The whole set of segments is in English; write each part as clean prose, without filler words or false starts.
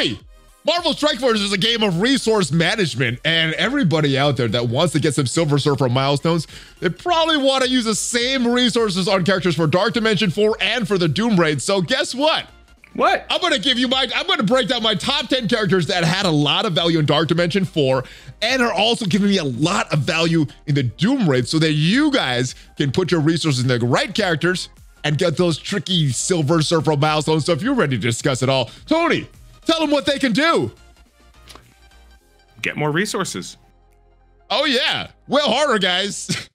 Tony, Marvel Strike Force is a game of resource management, and everybody out there that wants to get some Silver Surfer milestones, they probably want to use the same resources on characters for Dark Dimension 4 and for the Doom Raid. So guess what? What? I'm going to break down my top 10 characters that had a lot of value in Dark Dimension 4 and are also giving me a lot of value in the Doom Raid so that you guys can put your resources in the right characters and get those tricky Silver Surfer milestones. So if you're ready to discuss it all, Tony, tell them what they can do. Get more resources. Oh yeah, well harder, guys.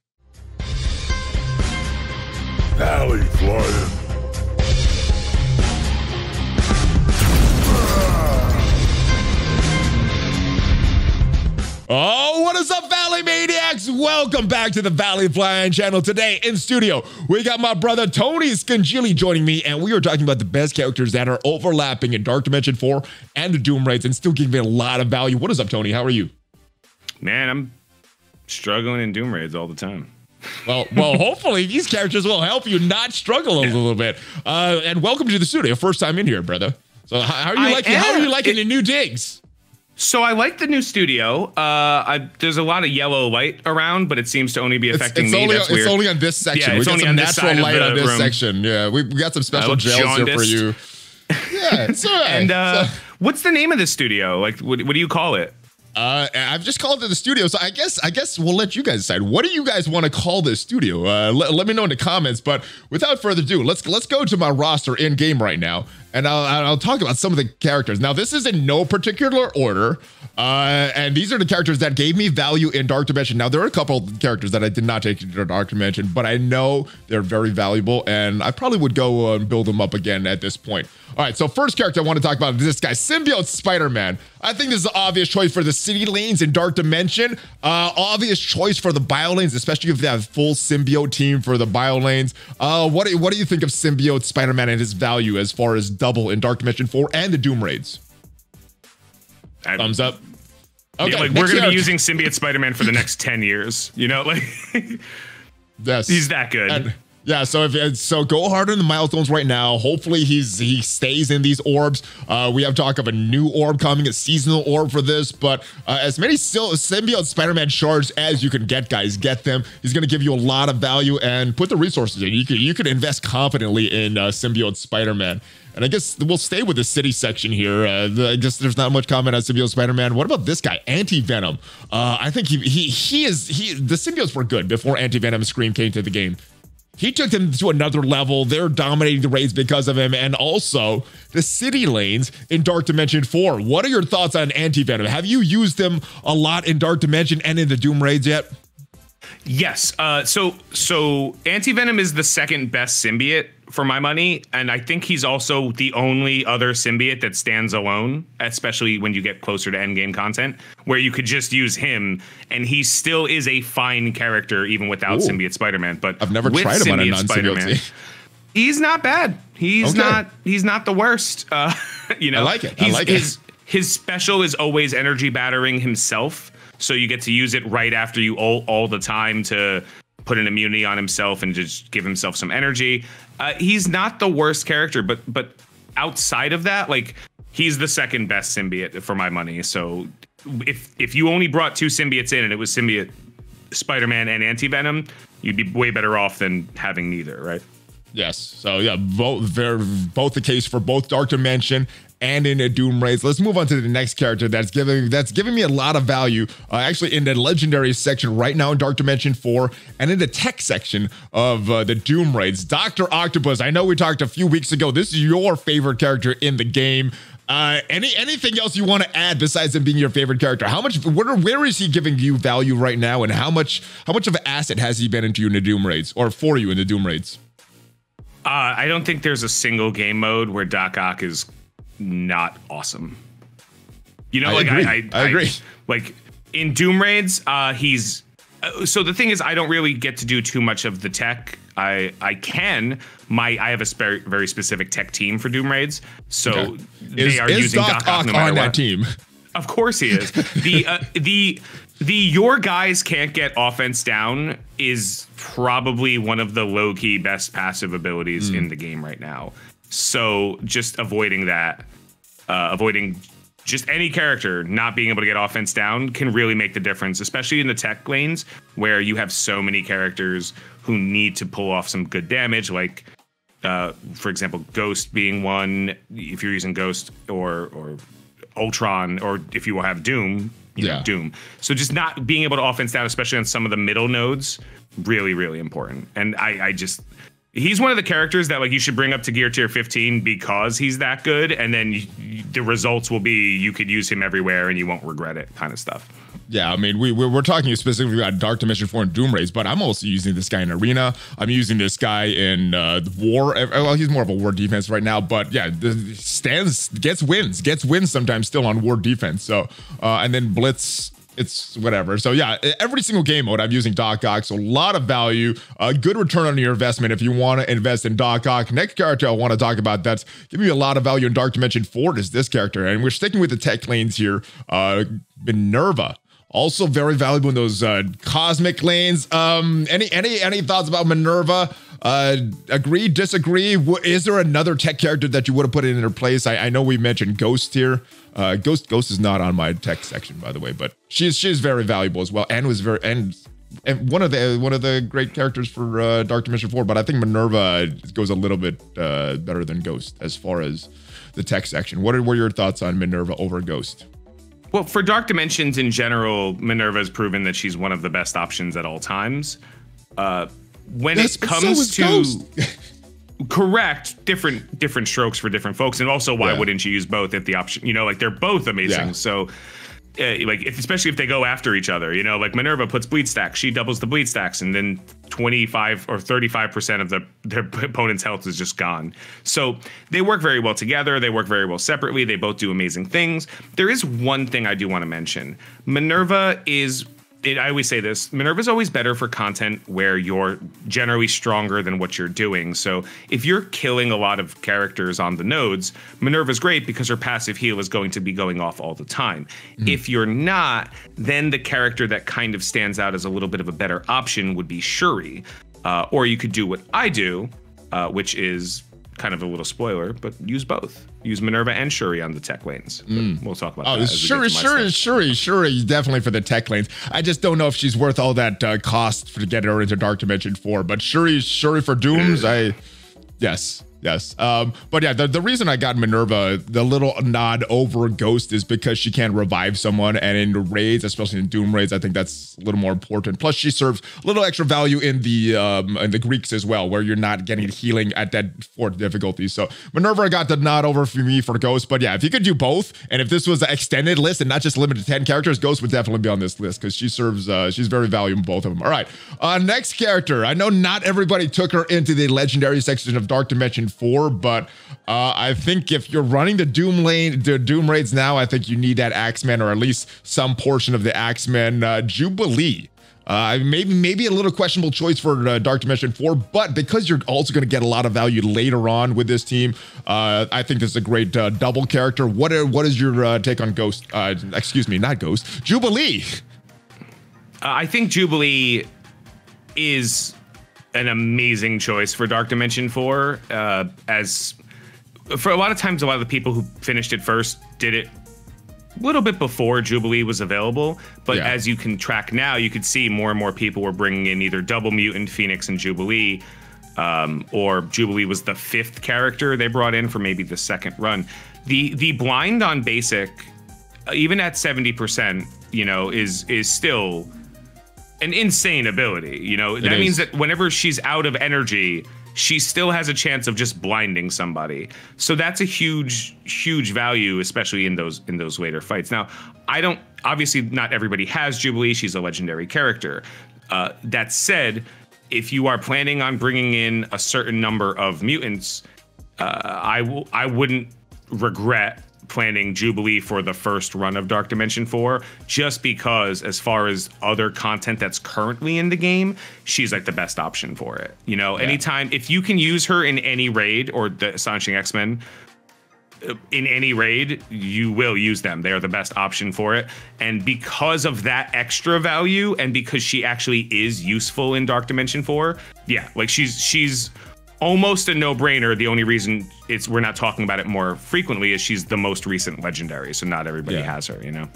ValleyFlyin. Oh, what is up, Valley Maniacs? Welcome back to the ValleyFlyin channel. Today in studio, we got my brother Tony Scungili joining me, and we are talking about the best characters that are overlapping in Dark Dimension 4 and the Doom Raids and still giving a lot of value. What is up, Tony? How are you? Man, I'm struggling in Doom Raids all the time. Well, hopefully these characters will help you not struggle a little bit. And welcome to the studio. First time in here, brother. So how are you liking the new digs? So I like the new studio. There's a lot of yellow light around, but it seems to only be affecting me. That's weird. It's only on this section. Yeah, we got some natural light on this room. section. Yeah, we got some special gels here for you. Yeah, it's all right. And what's the name of this studio? Like, what do you call it? I've just called it the studio, so I guess we'll let you guys decide. What do you guys want to call this studio? Let me know in the comments. But without further ado, let's go to my roster in game right now, and I'll talk about some of the characters. Now, this is in no particular order, and these are the characters that gave me value in Dark Dimension. Now, there are a couple of characters that I did not take into Dark Dimension, but I know they're very valuable, and I probably would go and build them up again at this point. All right, so first character I want to talk about is this guy, Symbiote Spider-Man. I think this is an obvious choice for the city lanes in Dark Dimension. Obvious choice for the bio lanes, especially if they have full symbiote team for the bio lanes. What do you think of Symbiote Spider-Man and his value as far as double in Dark Dimension 4 and the Doom Raids? Thumbs up. Okay, yeah, like we're gonna be using Symbiote Spider-Man for the next 10 years. You know, like yes, he's that good. Yeah, so go harder in the milestones right now. Hopefully he stays in these orbs. We have talk of a new orb coming, a seasonal orb for this, but as many Symbiote Spider-Man shards as you can get, guys, get them. He's going to give you a lot of value and put the resources in. You could invest confidently in Symbiote Spider-Man. And I guess we'll stay with the city section here. I guess there's not much comment on Symbiote Spider-Man. What about this guy, ANTI-VENOM? I think the symbiotes were good before ANTI-VENOM and Scream came to the game. He took them to another level. They're dominating the raids because of him, and also the city lanes in Dark Dimension 4. What are your thoughts on ANTI-VENOM? Have you used them a lot in Dark Dimension and in the Doom Raids yet? Yes. So ANTI-VENOM is the second best symbiote for my money, and I think he's also the only other symbiote that stands alone, especially when you get closer to endgame content, where you could just use him, and he still is a fine character even without Symbiote Spider-Man. But I've never tried him on a non-symbiote. He's not bad. He's not the worst. You know, I like it. His special is always energy battering himself, so you get to use it right after you all the time to put an immunity on himself and just give himself some energy. He's not the worst character, but outside of that, like, he's the second best symbiote for my money. So if you only brought two symbiotes in and it was Symbiote Spider-Man and ANTI-VENOM, you'd be way better off than having neither, right? Yes. So yeah, both the case for both Dark Dimension and in a Doom Raids. Let's move on to the next character that's giving me a lot of value, actually in the legendary section right now in Dark Dimension 4 and in the tech section of the Doom Raids. Dr. Octopus, I know we talked a few weeks ago. This is your favorite character in the game. Anything else you want to add besides him being your favorite character? Where is he giving you value right now, and how much of an asset has he been into you in the Doom Raids, or for you in the Doom Raids? I don't think there's a single game mode where Doc Ock is not awesome. You know, I agree. Like in Doom Raids, he's so the thing is, I don't really get to do too much of the tech. I have a very specific tech team for Doom Raids, so they are using Doc Ock no matter what. That team? Of course he is. The your guys can't get offense down is probably one of the low-key best passive abilities in the game right now. So just avoiding that, avoiding just any character not being able to get offense down can really make the difference, especially in the tech lanes where you have so many characters who need to pull off some good damage, like, for example, Ghost being one, if you're using Ghost, or Ultron, or if you will have Doom, you know, Doom. So just not being able to offense down, especially on some of the middle nodes, really, really important. And I just... He's one of the characters that like you should bring up to gear tier 15 because he's that good, and then the results will be you could use him everywhere and you won't regret it, kind of stuff. Yeah, I mean, we're talking specifically about Dark Dimension 4 and Doom Raids, but I'm also using this guy in Arena. I'm using this guy in War. Well, he's more of a War defense right now, but yeah, gets wins sometimes still on War defense. So, and then Blitz, it's whatever. So yeah, every single game mode I'm using Doc Ock, so a lot of value, a good return on your investment if you want to invest in Doc Ock. Next character I want to talk about that's giving you a lot of value in Dark Dimension 4 is this character, and we're sticking with the tech lanes here. MINN-ERVA. Also very valuable in those cosmic lanes. Any thoughts about MINN-ERVA? Agree, disagree? Is there another tech character that you would have put in her place? I know we mentioned Ghost here. Ghost is not on my tech section, by the way, but she's very valuable as well, and was very and one of the great characters for Dark Dimension 4. But I think MINN-ERVA goes a little bit better than Ghost as far as the tech section. What are your thoughts on MINN-ERVA over Ghost? Well, for Dark Dimensions in general, MINN-ERVA has proven that she's one of the best options at all times. When it comes to correct, different strokes for different folks, and also why wouldn't you use both if the option, you know, like they're both amazing. So like especially if they go after each other, you know, like MINN-ERVA puts bleed stacks, she doubles the bleed stacks, and then 25 or 35% of their opponent's health is just gone. So they work very well together. They work very well separately. They both do amazing things. There is one thing I do want to mention. MINN-ERVA is... I always say this, MINN-ERVA is always better for content where you're generally stronger than what you're doing. So if you're killing a lot of characters on the nodes, MINN-ERVA is great because her passive heal is going to be going off all the time. Mm-hmm. If you're not, then the character that kind of stands out as a little bit of a better option would be Shuri. Or you could do what I do, which is kind of a little spoiler, but use both. Use MINN-ERVA and Shuri on the tech lanes. We'll talk about that. Shuri, definitely for the tech lanes. I just don't know if she's worth all that cost to get her into Dark Dimension 4. But Shuri for Dooms, yes. But yeah, the reason I got MINN-ERVA, the little nod over Ghost, is because she can revive someone, and in raids, especially in Doom raids, I think that's a little more important. Plus, she serves a little extra value in the Greeks as well, where you're not getting healing at that 4th difficulty. So MINN-ERVA got the nod over for me for Ghost. But yeah, if you could do both, and if this was an extended list and not just limited to 10 characters, Ghost would definitely be on this list because she serves, she's very valuable in both of them. All right, next character. I know not everybody took her into the legendary section of Dark Dimension 4, but I think if you're running the Doom raids now, I think you need that Axeman, or at least some portion of the Axeman. Jubilee. Maybe a little questionable choice for Dark Dimension 4, but because you're also going to get a lot of value later on with this team, I think this is a great double character. What is your take on Ghost? Excuse me, not Ghost. Jubilee. I think Jubilee is an amazing choice for Dark Dimension 4. As for a lot of times, a lot of the people who finished it first did it a little bit before Jubilee was available. But as you can track now, you could see more and more people were bringing in either double Mutant, Phoenix, and Jubilee, or Jubilee was the 5th character they brought in for maybe the 2nd run. The blind on basic, even at 70%, you know, is still an insane ability. You know, that means that whenever she's out of energy, she still has a chance of just blinding somebody. So that's a huge value, especially in those later fights. Now, obviously not everybody has Jubilee. She's a legendary character. That said, if you are planning on bringing in a certain number of mutants, I wouldn't regret planning Jubilee for the first run of Dark Dimension 4, just because as far as other content that's currently in the game, she's like the best option for it. You know, anytime, if you can use her in any raid, or the Astonishing X-Men, in any raid, you will use them. They are the best option for it. And because of that extra value, and because she actually is useful in Dark Dimension 4, yeah, like she's almost a no-brainer. The only reason we're not talking about it more frequently is she's the most recent legendary, so not everybody has her, you know?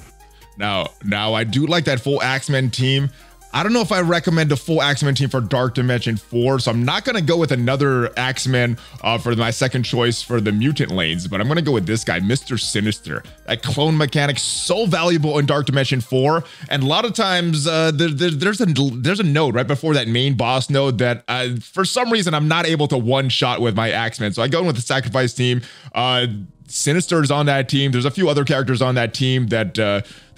Now I do like that full Axemen team. I don't know if I recommend a full Axemen team for Dark Dimension 4, so I'm not going to go with another Axemen for my second choice for the mutant lanes, but I'm going to go with this guy, Mr. Sinister. That clone mechanic, so valuable in Dark Dimension 4, and a lot of times there's a node right before that main boss node that for some reason I'm not able to one-shot with my Axemen, so I go in with the Sacrifice team. Sinister is on that team. There's a few other characters on that team that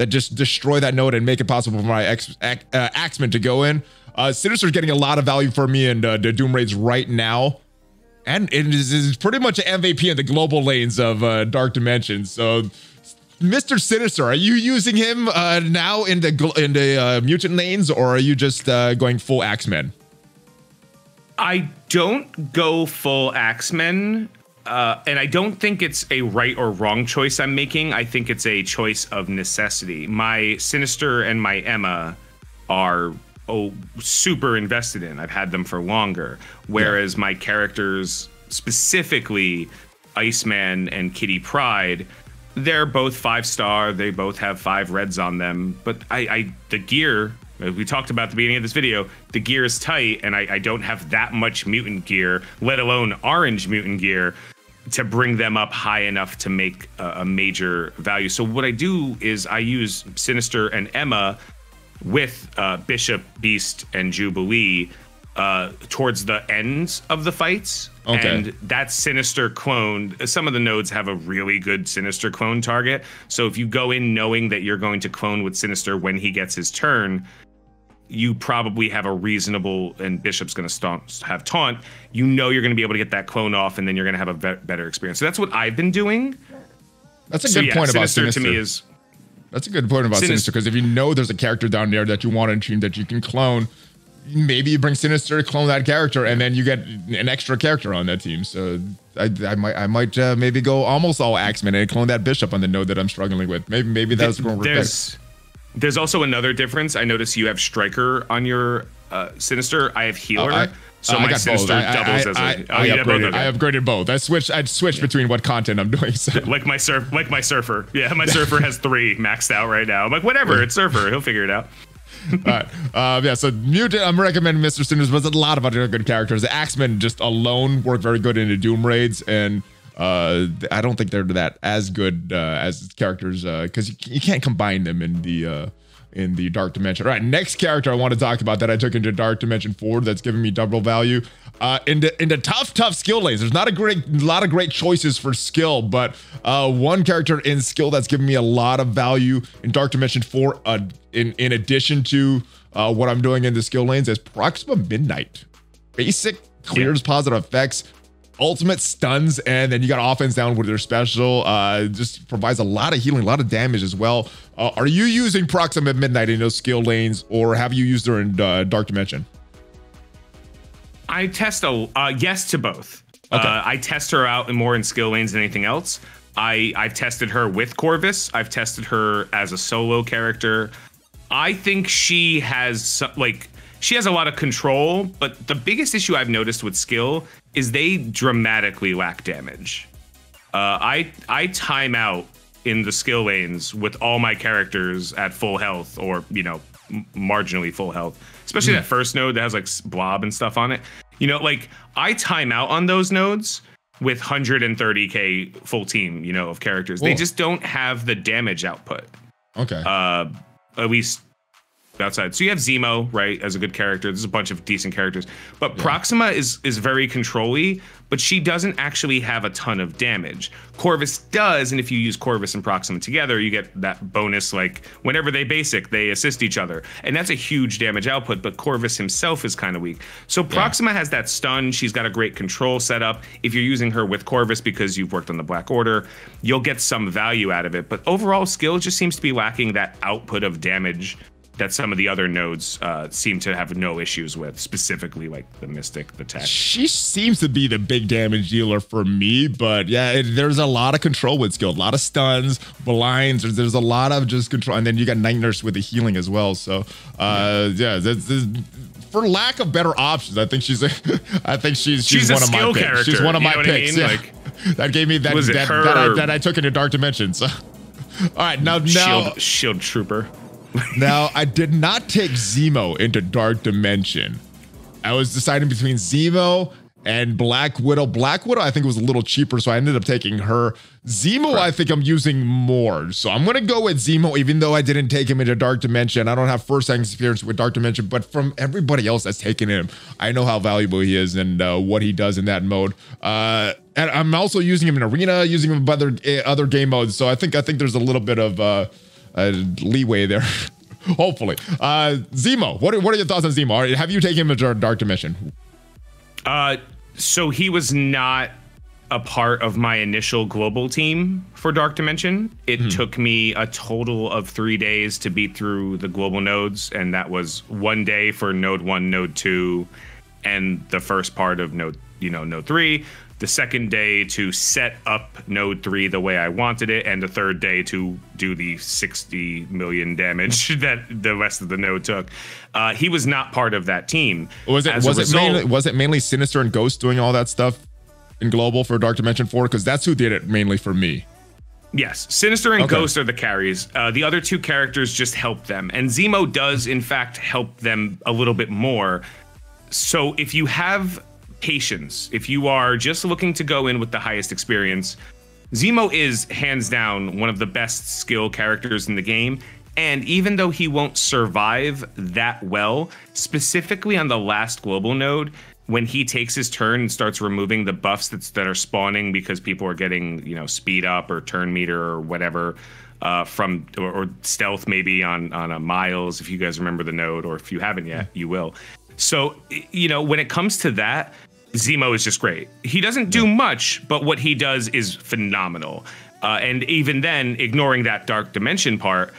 just destroy that node and make it possible for my Axemen to go in. Sinister's getting a lot of value for me in the Doom raids right now, and it is pretty much an MVP in the global lanes of Dark Dimension. So, Mr. Sinister, are you using him now in the mutant lanes, or are you just going full Axemen? I don't go full Axemen. And I don't think it's a right or wrong choice I'm making. I think it's a choice of necessity. My Sinister and my Emma are super invested in. I've had them for longer. Whereas my characters, specifically Iceman and Kitty Pryde, they're both 5-star. They both have 5 reds on them. But the gear, we talked about at the beginning of this video, the gear is tight, and I don't have that much mutant gear, let alone orange mutant gear, to bring them up high enough to make a major value. So what I do is I use Sinister and Emma with Bishop, Beast, and Jubilee towards the ends of the fights. Okay. And that Sinister clone, some of the nodes have a really good Sinister clone target. So if you go in knowing that you're going to clone with Sinister when he gets his turn, you probably have a reasonable, and Bishop's going to have taunt, you know you're going to be able to get that clone off, and then you're going to have a better experience. So that's what I've been doing. That's a good point about Sinister. To me is, that's a good point about Sinister, because if you know there's a character down there that you want to team that you can clone, maybe you bring Sinister to clone that character, and then you get an extra character on that team. So I might maybe go almost all Axemen and clone that Bishop on the node that I'm struggling with. Maybe that's going to work. There's also another difference. I notice you have Striker on your Sinister. I have Healer. So my Sinister doubles as a... I upgraded both. I switched between what content I'm doing. So. Like my Surfer. Yeah, my Surfer has 3 maxed out right now. I'm like, whatever, it's Surfer. He'll figure it out. All right. So Mutant, I'm recommending Mr. Sinister, but there's a lot of other good characters. The Axemen just alone work very good in the Doom raids, and I don't think they're that as good as characters because you can't combine them in the Dark Dimension. All right, next character I want to talk about that I took into Dark Dimension 4 that's giving me double value. In the tough skill lanes, there's not a lot of great choices for skill, but one character in skill that's giving me a lot of value in Dark Dimension 4, in addition to what I'm doing in the skill lanes, is Proxima MINN-ERVA. Basic clears positive effects, ultimate stuns, and then you got offense down with their special. Just provides a lot of healing, a lot of damage as well. Are you using Proxima MINN-ERVA in those skill lanes, or have you used her in Dark Dimension? I test yes to both. Okay. I test her out more in skill lanes than anything else. I've tested her with Corvus. I've tested her as a solo character. I think she has a lot of control, but the biggest issue I've noticed with skill is they dramatically lack damage. I time out in the skill lanes with all my characters at full health, or marginally full health, especially that first node that has like blob and stuff on it. I time out on those nodes with 130k full team, of characters. Cool. They just don't have the damage output. Okay. At least outside. So you have ZEMO, right, as a good character. There's a bunch of decent characters. But Proxima is very control-y, but she doesn't actually have a ton of damage. Corvus does, and if you use Corvus and Proxima together, you get that bonus, like, whenever they basic, they assist each other. And that's a huge damage output, but Corvus himself is kind of weak. So Proxima has that stun. She's got a great control setup. If you're using her with Corvus because you've worked on the Black Order, you'll get some value out of it. But overall, skill just seems to be lacking that output of damage that some of the other nodes seem to have no issues with, specifically like the Mystic, the Tech. She seems to be the big damage dealer for me, but there's a lot of control with skill, a lot of stuns, blinds, there's a lot of just control, and then you got Night Nurse with the healing as well. So for lack of better options, I think she's one of my picks. Character, she's one of my picks. I mean? Yeah. Like, that gave me that I took into Dark Dimension. So, all right, now Shield Trooper. Now I did not take ZEMO into Dark Dimension. I was deciding between ZEMO and Black Widow. Black Widow, I think, was a little cheaper, so I ended up taking her. ZEMO, I think I'm using more. So I'm going to go with ZEMO, even though I didn't take him into Dark Dimension. I don't have first-hand experience with Dark Dimension, but from everybody else that's taken him, I know how valuable he is and what he does in that mode. And I'm also using him in Arena, using him in other game modes, so I think there's a little bit of leeway there. Hopefully. ZEMO, what are your thoughts on ZEMO? Have you taken him into Dark Dimension? So he was not a part of my initial global team for Dark Dimension. It took me a total of 3 days to beat through the global nodes, and that was 1 day for node 1, node 2, and the first part of node 3. The second day to set up node 3 the way I wanted it, and the third day to do the 60 million damage that the rest of the node took. He was not part of that team. Was it mainly Sinister and Ghost doing all that stuff in global for Dark Dimension 4? Because that's who did it mainly for me. Yes, Sinister and Ghost are the carries. The other two characters just help them, and ZEMO does in fact help them a little bit more. So if you have patience, if you are just looking to go in with the highest experience, ZEMO is hands down one of the best skill characters in the game. And even though he won't survive that well, specifically on the last global node, when he takes his turn and starts removing the buffs that are spawning because people are getting, speed up or turn meter or whatever, or stealth maybe on a Miles, if you guys remember the node, or if you haven't yet, you will. So, when it comes to that, ZEMO is just great. He doesn't do much, but what he does is phenomenal. And even then, ignoring that Dark Dimension part,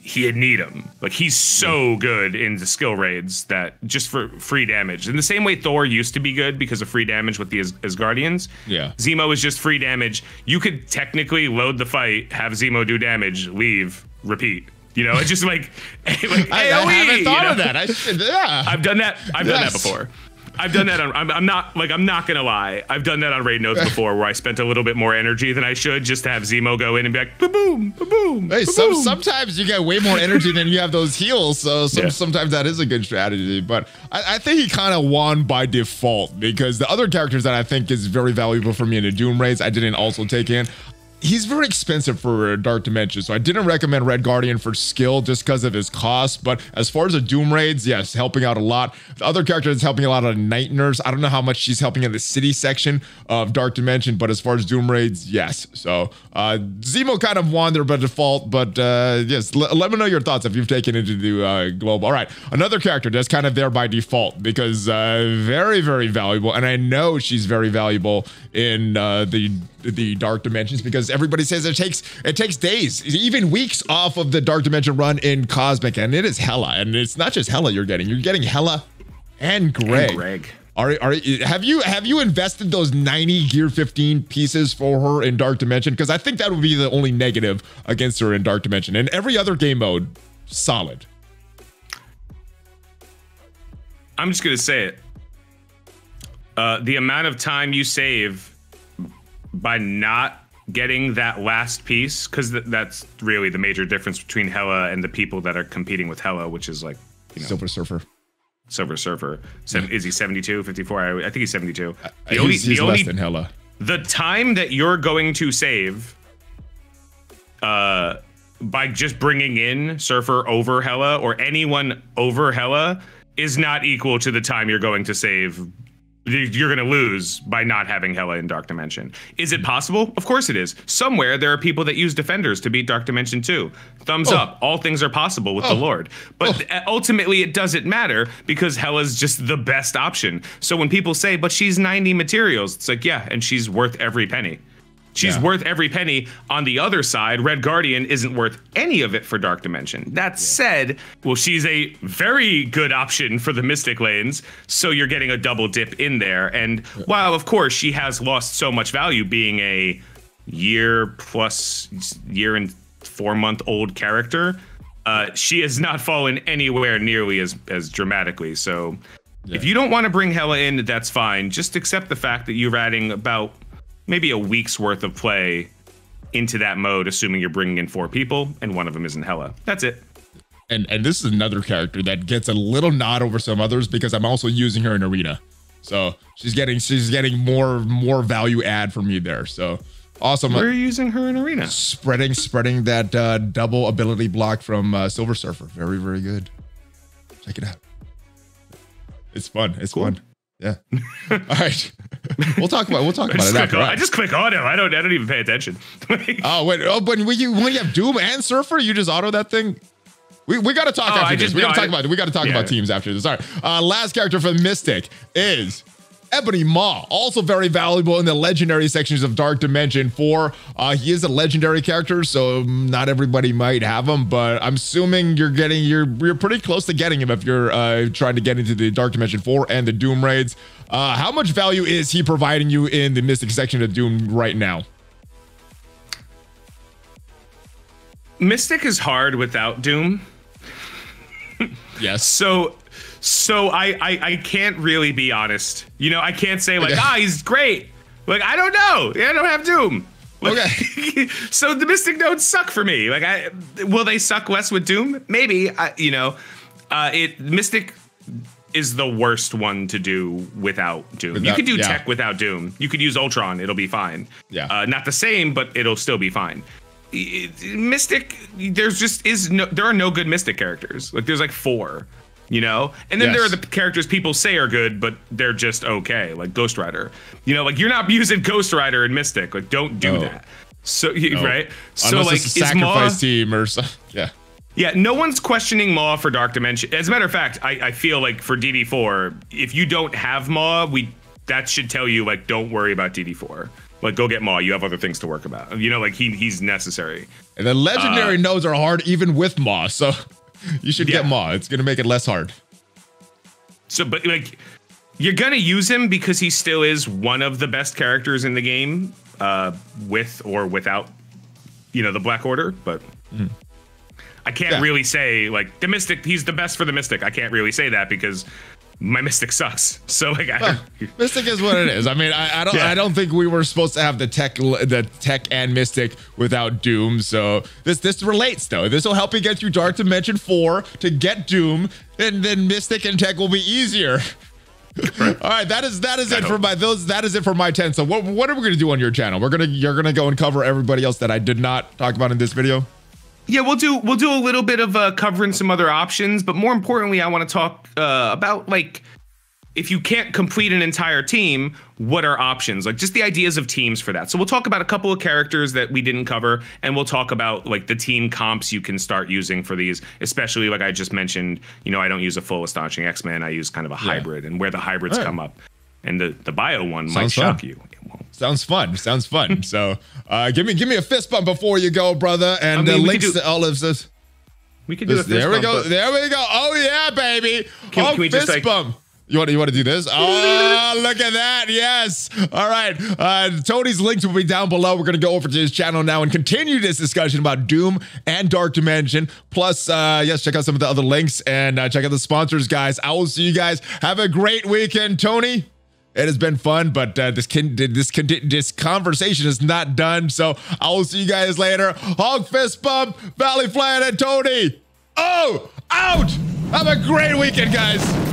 he'd need him. Like, he's so good in the skill raids that just for free damage. In the same way Thor used to be good because of free damage with the Asgardians. Yeah. ZEMO is just free damage. You could technically load the fight, have ZEMO do damage, leave, repeat. It's just like I haven't thought of that. I've done that. I've done that before. I've done that. I'm not gonna lie. I've done that on raid nodes before, where I spent a little bit more energy than I should just to have ZEMO go in and be like, boom, boom. Hey, sometimes you get way more energy than you have those heals. So sometimes that is a good strategy. But I think he kind of won by default, because the other characters that I think is very valuable for me in the Doom raids, I didn't also take in. He's very expensive for Dark Dimension, so I didn't recommend Red Guardian for skill just because of his cost. But as far as the Doom raids, yes, helping out a lot. The other character is helping a lot of Night Nurse. I don't know how much she's helping in the city section of Dark Dimension, but as far as Doom raids, yes. So ZEMO kind of won there by default, but yes, let me know your thoughts if you've taken it to the global. All right, another character that's kind of there by default because very, very valuable, and I know she's very valuable in the Dark Dimensions because everybody says it takes days, even weeks off of the Dark Dimension run in Cosmic, and it is Hela, and it's not just Hela you're getting Hela and Greg. Have you invested those 90 Gear 15 pieces for her in Dark Dimension? Because I think that would be the only negative against her in Dark Dimension, and every other game mode solid. I'm just gonna say it. The amount of time you save by not getting that last piece, because that's really the major difference between Hela and the people that are competing with Hela, which is like, Silver Surfer. Is he 72, 54? I think he's 72. He's less than Hela. The time that you're going to save by just bringing in Surfer over Hela or anyone over Hela is not equal to the time you're going to save. You're going to lose by not having Hela in Dark Dimension. Is it possible? Of course it is. Somewhere there are people that use Defenders to beat Dark Dimension 2. Thumbs up. All things are possible with the Lord. But ultimately it doesn't matter because Hela's just the best option. So when people say, but she's 90 materials, it's like, yeah, and she's worth every penny. She's worth every penny. On the other side, Red Guardian isn't worth any of it for Dark Dimension. That said, well, she's a very good option for the Mystic lanes, so you're getting a double dip in there. And while, of course, she has lost so much value being a year and 4-month-old character, she has not fallen anywhere nearly as dramatically. So if you don't want to bring Hela in, that's fine. Just accept the fact that you're adding about maybe a week's worth of play into that mode, assuming you're bringing in 4 people and one of them isn't Hela. That's it. And this is another character that gets a little nod over some others because I'm also using her in arena. So she's getting more value add for me there. So awesome. We're using her in arena. Spreading that double ability block from Silver Surfer. Very, very good. Check it out. It's fun. It's cool. Fun. Yeah. All right. We'll talk about it after. I just click auto. I don't even pay attention. Oh wait. Oh, but when you have Doom and Surfer, you just auto that thing. We got to talk after this. We got to talk about teams after this. All right. Last character for Mystic is Ebony Maw, also very valuable in the legendary sections of Dark Dimension 4. He is a legendary character, so not everybody might have him, but I'm assuming you're pretty close to getting him if you're trying to get into the Dark Dimension 4 and the Doom raids. How much value is he providing you in the Mystic section of Doom right now? Mystic is hard without Doom. Yes. So I can't really be honest. You know, I can't say like, he's great. Like, I don't know. I don't have Doom. Like, okay. So the Mystic nodes suck for me. Like, will they suck less with Doom? Maybe. Mystic is the worst one to do without Doom. You could do tech without Doom. You could use Ultron. It'll be fine. Yeah. Not the same, but it'll still be fine. Mystic, there are no good Mystic characters. Like, there's like 4. You know, and then there are the characters people say are good, but they're just okay, like Ghost Rider. You know, like you're not using Ghost Rider and Mystic. Like, don't do that. So right. So unless like, it's a sacrifice team or something. Yeah. Yeah. No one's questioning Maw for Dark Dimension. As a matter of fact, I feel like for DD4, if you don't have Maw, that should tell you like don't worry about DD4. Like, go get Maw. You have other things to work about. You know, like he's necessary. And the legendary nodes are hard even with Maw. So. You should get Maw. It's going to make it less hard. So, but like, you're going to use him because he still is one of the best characters in the game, with or without, the Black Order. But I can't really say like the Mystic. He's the best for the Mystic. I can't really say that because my Mystic sucks. So like, Mystic is what it is. I mean, I don't think we were supposed to have the tech and Mystic without Doom. So this relates though. This will help you get through Dark Dimension 4 to get Doom, and then Mystic and tech will be easier. All right, that is it for my 10. So what are we gonna do on your channel? You're gonna go and cover everybody else that I did not talk about in this video. Yeah, we'll do a little bit of covering some other options, but more importantly, I want to talk about like if you can't complete an entire team, what are options? Like just the ideas of teams for that. So we'll talk about a couple of characters that we didn't cover, and we'll talk about like the team comps you can start using for these, especially like I just mentioned, I don't use a full Astonishing X-Men, I use kind of a hybrid, and where the hybrids come up. And the bio one might shock you. Sounds fun. So give me a fist bump before you go, brother. And links to all of this. We could do a fist bump. There we go. Oh yeah, baby. Can we fist bump. You want to do this? Oh, look at that. Yes. All right. Tony's links will be down below. We're going to go over to his channel now and continue this discussion about Doom and Dark Dimension. Plus, check out some of the other links and check out the sponsors, guys. I will see you guys. Have a great weekend, Tony. It has been fun, but this conversation is not done. So I will see you guys later. Hog fist bump, ValleyFlyin and Tony. Oh, out. Have a great weekend, guys.